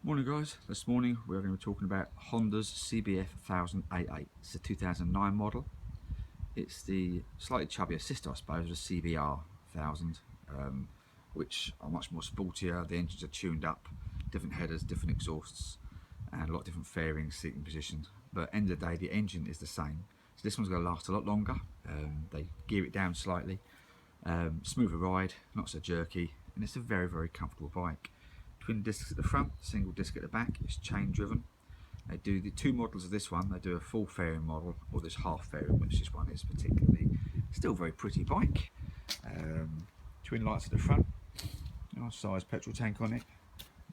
Morning guys, this morning we're going to be talking about Honda's CBF 1000AA. It's a 2009 model. It's the slightly chubbier sister, I suppose, of the CBR 1000, which are much more sportier. The engines are tuned up, different headers, different exhausts, and a lot of different fairings, seating positions. But at the end of the day, the engine is the same. So this one's going to last a lot longer. They gear it down slightly, smoother ride, not so jerky, and it's a very, very comfortable bike. Twin discs at the front, single disc at the back. It's chain driven. They do the two models of this one. They do a full fairing model or this half fairing, which this one is particularly. Still very pretty bike. Twin lights at the front. Nice size petrol tank on it.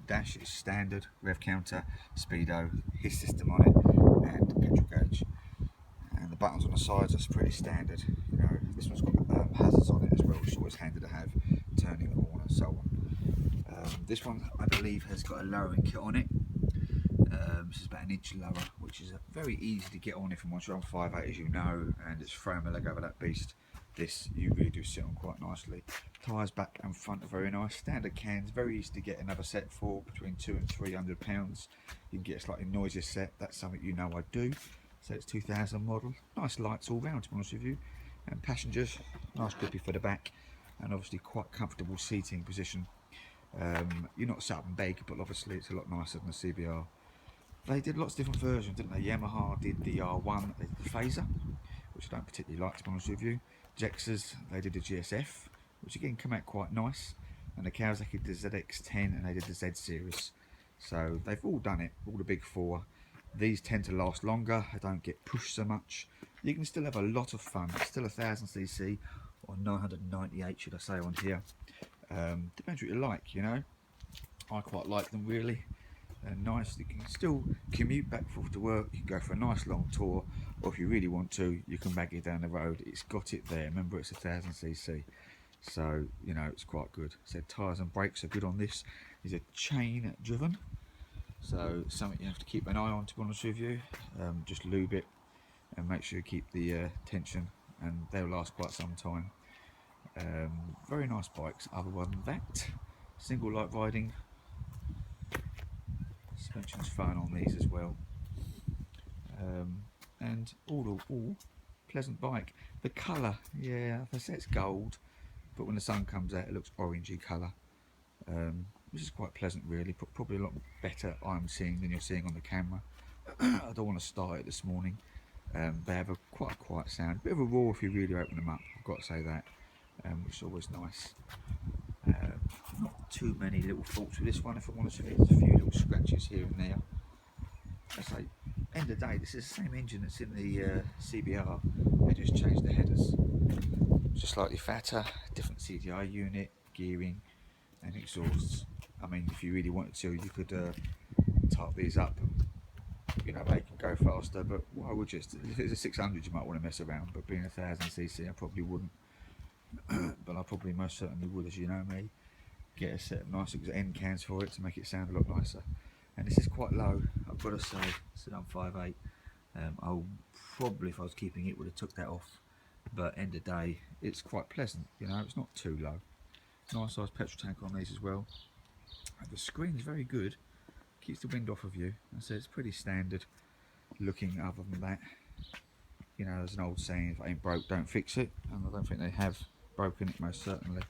Dash is standard. Rev counter, speedo, his system on it, and petrol gauge. And the buttons on the sides are pretty standard. You know, this one's got hazards on it as well, which is always handy to have. Turning the horn and so on. This one, I believe, has got a lowering kit on it. This is about an inch lower, which is very easy to get on if once you're on 5.8, as you know, and it's throwing my leg over that beast. This you really do sit on quite nicely. Tyres back and front are very nice. Standard cans, very easy to get another set for between £200 and £300. You can get a slightly noisier set. That's something you know I do. So it's 2000 model. Nice lights all round, to be honest with you. And passengers, nice grippy for the back, and obviously quite comfortable seating position. You're not sat up and beg, but obviously it's a lot nicer than the CBR. They did lots of different versions, didn't they? Yamaha did the R1, they did the Phaser, which I don't particularly like, to be honest with you. Jexas, they did the GSF, which again come out quite nice. And the Kawasaki did the ZX10, and they did the Z series. So they've all done it, all the big four. These tend to last longer, they don't get pushed so much. You can still have a lot of fun. It's still a 1000cc, or 998 should I say on here. Depends what you like, you know. I quite like them really. They're nice. You can still commute back and forth to work. You can go for a nice long tour, or if you really want to, you can mag it down the road. It's got it there. Remember, it's a 1000cc, so you know it's quite good. So tyres and brakes are good on this. These are chain driven, so something you have to keep an eye on, to be honest with you. Just lube it and make sure you keep the tension, and they'll last quite some time. Very nice bikes. Other than that, single light riding, suspension's fine on these as well, and all pleasant bike. The colour, yeah, I say it's gold, but when the sun comes out it looks orangey colour, which is quite pleasant really, but probably a lot better I'm seeing than you're seeing on the camera. I don't want to start it this morning. They have quite a quiet sound, a bit of a roar if you really open them up, I've got to say that. Which is always nice. Not too many little faults with this one, if I'm honest with you. There's a few little scratches here and there. I say, end of the day, this is the same engine that's in the CBR. They just changed the headers. Just slightly fatter, different CDI unit, gearing, and exhausts. I mean, if you really wanted to, you could type these up. You know, they can go faster, but why would you? If it's a 600, you might want to mess around, but being a 1000cc, I probably wouldn't. But I probably most certainly would, as you know me, get a set of nice end cans for it to make it sound a lot nicer. And this is quite low, I've got to say. So I'm 5'8". I'll probably, if I was keeping it, would have took that off. But end of the day, it's quite pleasant. You know, it's not too low. Nice size petrol tank on these as well. And the screen's very good. Keeps the wind off of you. And so it's pretty standard looking. Other than that, you know, there's an old saying: if it ain't broke, don't fix it. And I don't think they have broken it, most certainly.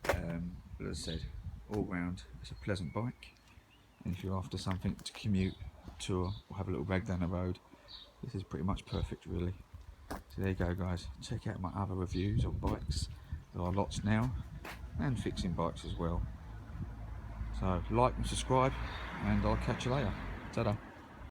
But as I said, all round it's a pleasant bike, and if you're after something to commute, tour, or have a little rag down the road, this is pretty much perfect really. So there you go guys, check out my other reviews on bikes. There are lots now, and fixing bikes as well. So like and subscribe, and I'll catch you later. Ta-da.